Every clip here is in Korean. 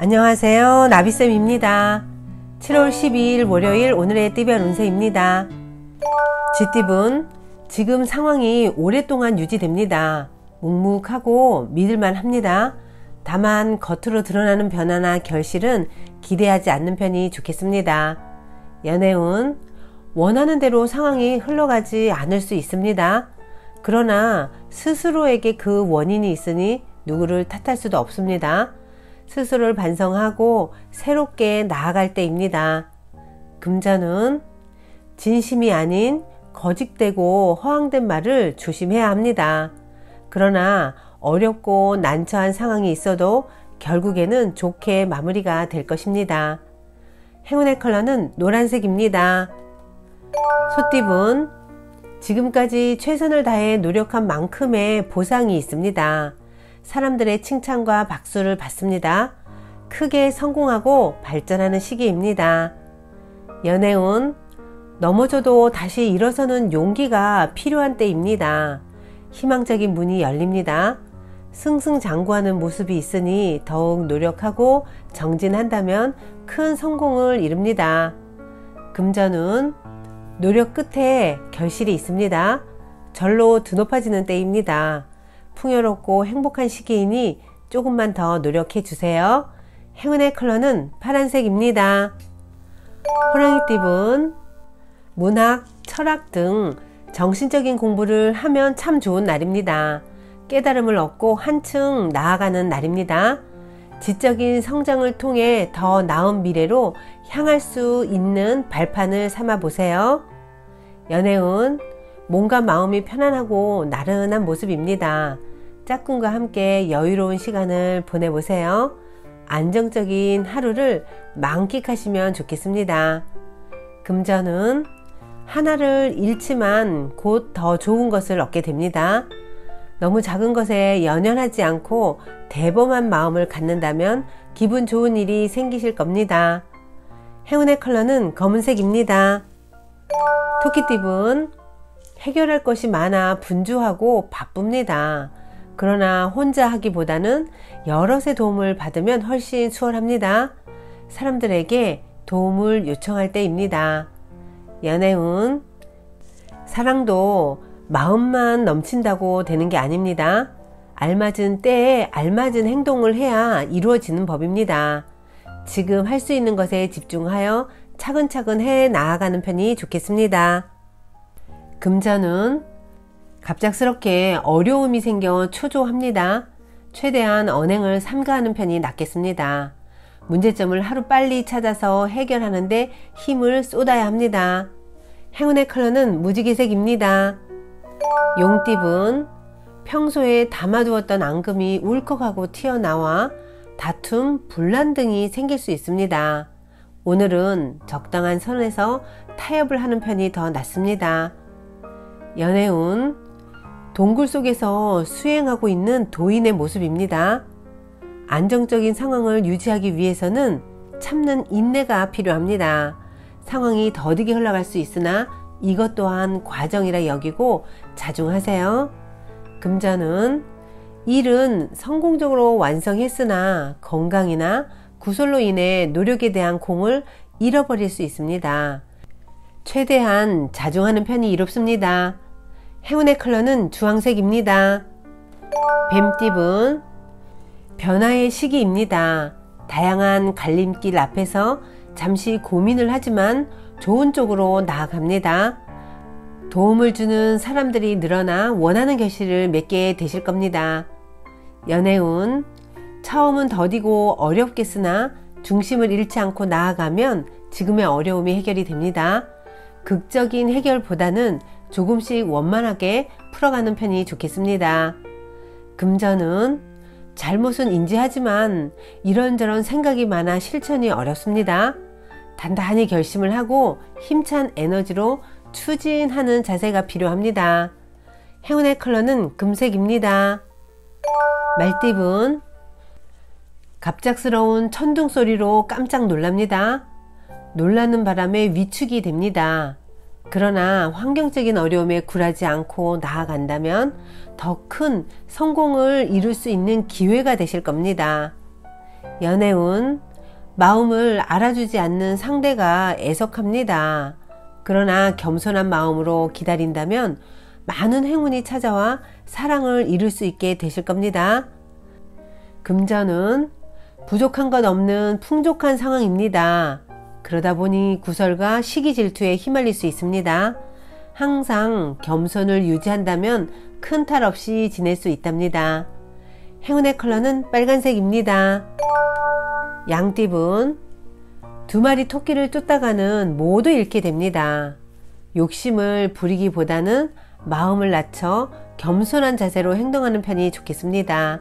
안녕하세요, 나비쌤입니다. 7월 12일 월요일 오늘의 띠별 운세입니다. 쥐띠분, 지금 상황이 오랫동안 유지됩니다. 묵묵하고 믿을만 합니다. 다만 겉으로 드러나는 변화나 결실은 기대하지 않는 편이 좋겠습니다. 연애운, 원하는 대로 상황이 흘러가지 않을 수 있습니다. 그러나 스스로에게 그 원인이 있으니 누구를 탓할 수도 없습니다. 스스로를 반성하고 새롭게 나아갈 때입니다. 금전은 진심이 아닌 거짓되고 허황된 말을 조심해야 합니다. 그러나 어렵고 난처한 상황이 있어도 결국에는 좋게 마무리가 될 것입니다. 행운의 컬러는 노란색입니다. 소띠분, 지금까지 최선을 다해 노력한 만큼의 보상이 있습니다. 사람들의 칭찬과 박수를 받습니다. 크게 성공하고 발전하는 시기입니다. 연애운, 넘어져도 다시 일어서는 용기가 필요한 때입니다. 희망적인 문이 열립니다. 승승장구하는 모습이 있으니 더욱 노력하고 정진한다면 큰 성공을 이룹니다. 금전운, 노력 끝에 결실이 있습니다. 절로 드높아지는 때입니다. 풍요롭고 행복한 시기이니 조금만 더 노력해 주세요. 행운의 컬러는 파란색입니다. 호랑이띠분, 문학, 철학 등 정신적인 공부를 하면 참 좋은 날입니다. 깨달음을 얻고 한층 나아가는 날입니다. 지적인 성장을 통해 더 나은 미래로 향할 수 있는 발판을 삼아 보세요. 연애운, 몸과 마음이 편안하고 나른한 모습입니다. 짝꿍과 함께 여유로운 시간을 보내보세요. 안정적인 하루를 만끽하시면 좋겠습니다. 금전은 하나를 잃지만 곧 더 좋은 것을 얻게 됩니다. 너무 작은 것에 연연하지 않고 대범한 마음을 갖는다면 기분 좋은 일이 생기실 겁니다. 행운의 컬러는 검은색입니다. 토끼띠분, 해결할 것이 많아 분주하고 바쁩니다. 그러나 혼자 하기보다는 여럿의 도움을 받으면 훨씬 수월합니다. 사람들에게 도움을 요청할 때입니다. 연애운, 사랑도 마음만 넘친다고 되는 게 아닙니다. 알맞은 때에 알맞은 행동을 해야 이루어지는 법입니다. 지금 할 수 있는 것에 집중하여 차근차근 해 나아가는 편이 좋겠습니다. 금전은 갑작스럽게 어려움이 생겨 초조합니다. 최대한 언행을 삼가하는 편이 낫겠습니다. 문제점을 하루빨리 찾아서 해결하는데 힘을 쏟아야 합니다. 행운의 컬러는 무지개색입니다. 용띠분, 평소에 담아두었던 앙금이 울컥하고 튀어나와 다툼, 분란 등이 생길 수 있습니다. 오늘은 적당한 선에서 타협을 하는 편이 더 낫습니다. 연애운, 동굴 속에서 수행하고 있는 도인의 모습입니다. 안정적인 상황을 유지하기 위해서는 참는 인내가 필요합니다. 상황이 더디게 흘러갈 수 있으나 이것 또한 과정이라 여기고 자중하세요. 금전은 일은 성공적으로 완성했으나 건강이나 구설로 인해 노력에 대한 공을 잃어버릴 수 있습니다. 최대한 자중하는 편이 이롭습니다. 행운의 컬러는 주황색입니다. 뱀띠분, 변화의 시기입니다. 다양한 갈림길 앞에서 잠시 고민을 하지만 좋은 쪽으로 나아갑니다. 도움을 주는 사람들이 늘어나 원하는 결실을 맺게 되실 겁니다. 연애운, 처음은 더디고 어렵겠으나 중심을 잃지 않고 나아가면 지금의 어려움이 해결이 됩니다. 극적인 해결보다는 조금씩 원만하게 풀어가는 편이 좋겠습니다. 금전은 잘못은 인지하지만 이런저런 생각이 많아 실천이 어렵습니다. 단단히 결심을 하고 힘찬 에너지로 추진하는 자세가 필요합니다. 행운의 컬러는 금색입니다. 말띠분, 갑작스러운 천둥 소리로 깜짝 놀랍니다. 놀라는 바람에 위축이 됩니다. 그러나 환경적인 어려움에 굴하지 않고 나아간다면 더 큰 성공을 이룰 수 있는 기회가 되실 겁니다. 연애운, 마음을 알아주지 않는 상대가 애석합니다. 그러나 겸손한 마음으로 기다린다면 많은 행운이 찾아와 사랑을 이룰 수 있게 되실 겁니다. 금전은 부족한 것 없는 풍족한 상황입니다. 그러다 보니 구설과 시기 질투에 휘말릴 수 있습니다. 항상 겸손을 유지한다면 큰 탈 없이 지낼 수 있답니다. 행운의 컬러는 빨간색입니다. 양띠분, 두 마리 토끼를 쫓다가는 모두 잃게 됩니다. 욕심을 부리기보다는 마음을 낮춰 겸손한 자세로 행동하는 편이 좋겠습니다.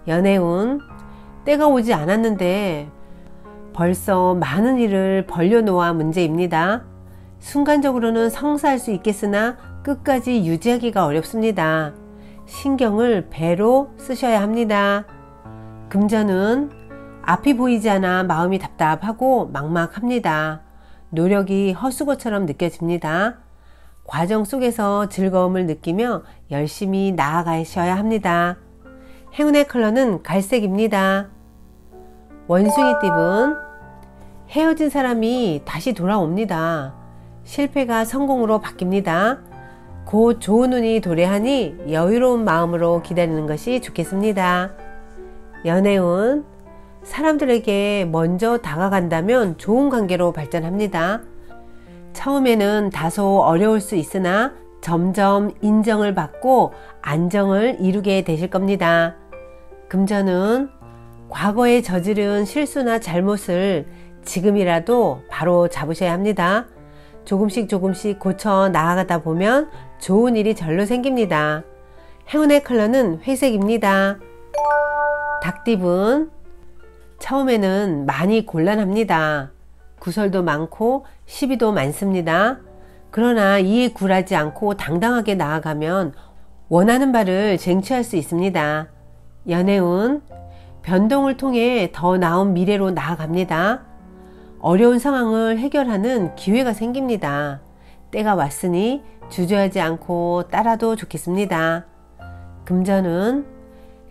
연애운, 때가 오지 않았는데 벌써 많은 일을 벌려놓아 문제입니다. 순간적으로는 성사할 수 있겠으나 끝까지 유지하기가 어렵습니다. 신경을 배로 쓰셔야 합니다. 금전은 앞이 보이지 않아 마음이 답답하고 막막합니다. 노력이 헛수고처럼 느껴집니다. 과정 속에서 즐거움을 느끼며 열심히 나아가셔야 합니다. 행운의 컬러는 갈색입니다. 원숭이띠분, 헤어진 사람이 다시 돌아옵니다. 실패가 성공으로 바뀝니다. 곧 좋은 운이 도래하니 여유로운 마음으로 기다리는 것이 좋겠습니다. 연애운, 사람들에게 먼저 다가간다면 좋은 관계로 발전합니다. 처음에는 다소 어려울 수 있으나 점점 인정을 받고 안정을 이루게 되실 겁니다. 금전은 과거에 저지른 실수나 잘못을 지금이라도 바로 잡으셔야 합니다. 조금씩 고쳐 나아가다 보면 좋은 일이 절로 생깁니다. 행운의 컬러는 회색입니다. 닭띠분, 처음에는 많이 곤란합니다. 구설도 많고 시비도 많습니다. 그러나 이에 굴하지 않고 당당하게 나아가면 원하는 바를 쟁취할 수 있습니다. 연애운, 변동을 통해 더 나은 미래로 나아갑니다. 어려운 상황을 해결하는 기회가 생깁니다. 때가 왔으니 주저하지 않고 따라도 좋겠습니다. 금전은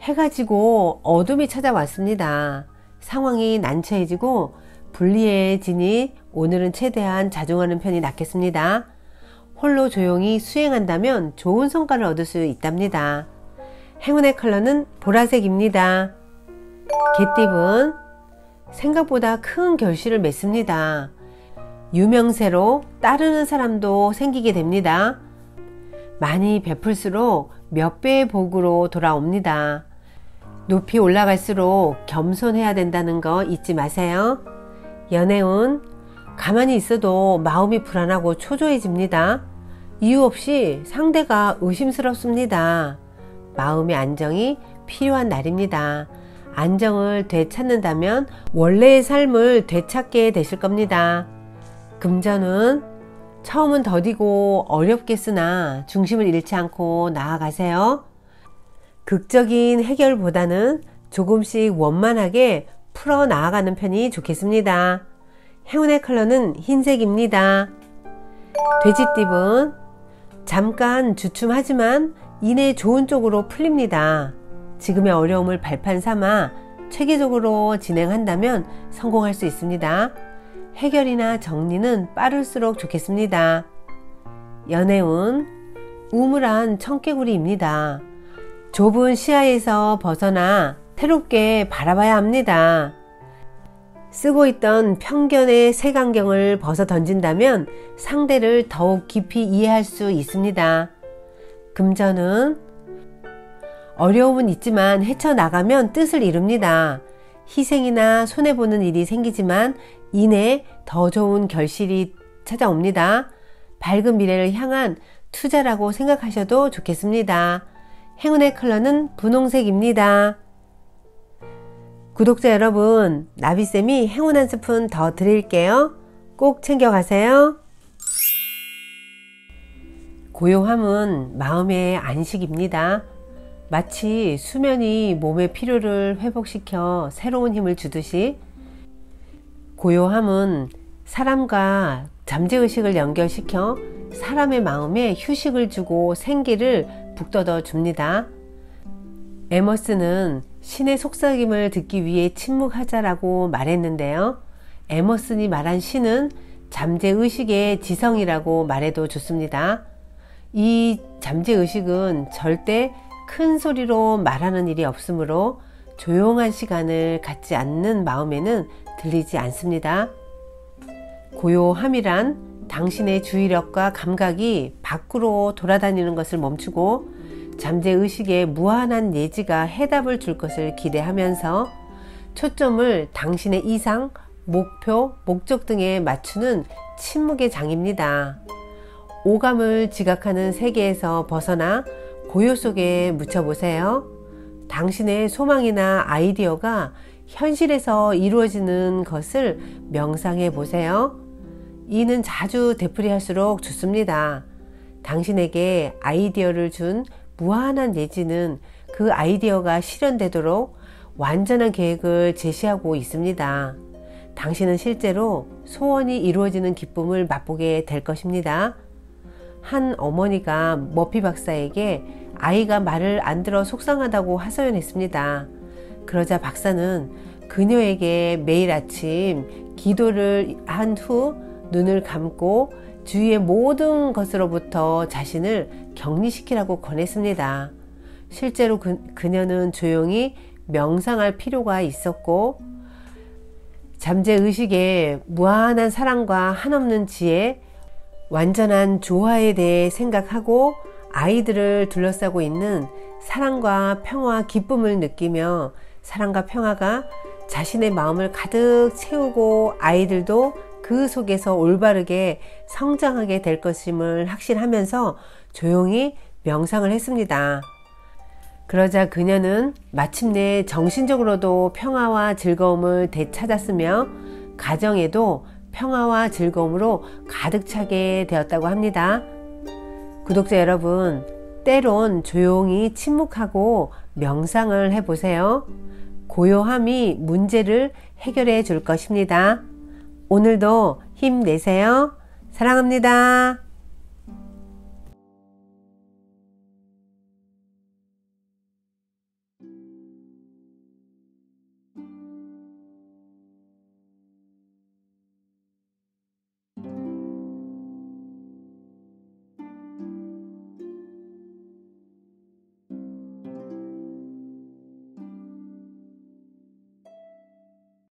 해가 지고 어둠이 찾아왔습니다. 상황이 난처해지고 불리해지니 오늘은 최대한 자중하는 편이 낫겠습니다. 홀로 조용히 수행한다면 좋은 성과를 얻을 수 있답니다. 행운의 컬러는 보라색입니다. 개띠분, 생각보다 큰 결실을 맺습니다. 유명세로 따르는 사람도 생기게 됩니다. 많이 베풀수록 몇 배의 복으로 돌아옵니다. 높이 올라갈수록 겸손해야 된다는 거 잊지 마세요. 연애운, 가만히 있어도 마음이 불안하고 초조해집니다. 이유 없이 상대가 의심스럽습니다. 마음의 안정이 필요한 날입니다. 안정을 되찾는다면 원래의 삶을 되찾게 되실 겁니다. 금전은 처음은 더디고 어렵겠으나 중심을 잃지 않고 나아가세요. 극적인 해결보다는 조금씩 원만하게 풀어 나아가는 편이 좋겠습니다. 행운의 컬러는 흰색입니다. 돼지띠분, 잠깐 주춤하지만 이내 좋은 쪽으로 풀립니다. 지금의 어려움을 발판 삼아 체계적으로 진행한다면 성공할 수 있습니다. 해결이나 정리는 빠를수록 좋겠습니다. 연애운, 우물한 청개구리입니다. 좁은 시야에서 벗어나 새롭게 바라봐야 합니다. 쓰고 있던 편견의 색안경을 벗어 던진다면 상대를 더욱 깊이 이해할 수 있습니다. 금전은 어려움은 있지만 헤쳐나가면 뜻을 이룹니다. 희생이나 손해보는 일이 생기지만 이내 더 좋은 결실이 찾아옵니다. 밝은 미래를 향한 투자라고 생각하셔도 좋겠습니다. 행운의 컬러는 분홍색입니다. 구독자 여러분, 나비쌤이 행운 한 스푼 더 드릴게요. 꼭 챙겨가세요. 고요함은 마음의 안식입니다. 마치 수면이 몸의 피로를 회복시켜 새로운 힘을 주듯이 고요함은 사람과 잠재의식을 연결시켜 사람의 마음에 휴식을 주고 생기를 북돋워 줍니다. 에머스는 신의 속삭임을 듣기 위해 침묵하자라고 말했는데요. 에머슨이 말한 신은 잠재의식의 지성이라고 말해도 좋습니다. 이 잠재의식은 절대 큰 소리로 말하는 일이 없으므로 조용한 시간을 갖지 않는 마음에는 들리지 않습니다. 고요함이란 당신의 주의력과 감각이 밖으로 돌아다니는 것을 멈추고 잠재의식의 무한한 예지가 해답을 줄 것을 기대하면서 초점을 당신의 이상, 목표, 목적 등에 맞추는 침묵의 장입니다. 오감을 지각하는 세계에서 벗어나 고요 속에 묻혀보세요. 당신의 소망이나 아이디어가 현실에서 이루어지는 것을 명상해 보세요. 이는 자주 되풀이할수록 좋습니다. 당신에게 아이디어를 준 무한한 예지는 그 아이디어가 실현되도록 완전한 계획을 제시하고 있습니다. 당신은 실제로 소원이 이루어지는 기쁨을 맛보게 될 것입니다. 한 어머니가 머피 박사에게 아이가 말을 안 들어 속상하다고 하소연했습니다. 그러자 박사는 그녀에게 매일 아침 기도를 한 후 눈을 감고 주위의 모든 것으로부터 자신을 격리시키라고 권했습니다. 실제로 그녀는 조용히 명상할 필요가 있었고 잠재의식의 무한한 사랑과 한없는 지혜, 완전한 조화에 대해 생각하고 아이들을 둘러싸고 있는 사랑과 평화, 기쁨을 느끼며 사랑과 평화가 자신의 마음을 가득 채우고 아이들도 그 속에서 올바르게 성장하게 될 것임을 확신하면서 조용히 명상을 했습니다. 그러자 그녀는 마침내 정신적으로도 평화와 즐거움을 되찾았으며 가정에도 평화와 즐거움으로 가득 차게 되었다고 합니다. 구독자 여러분, 때론 조용히 침묵하고 명상을 해보세요. 고요함이 문제를 해결해 줄 것입니다. 오늘도 힘내세요. 사랑합니다.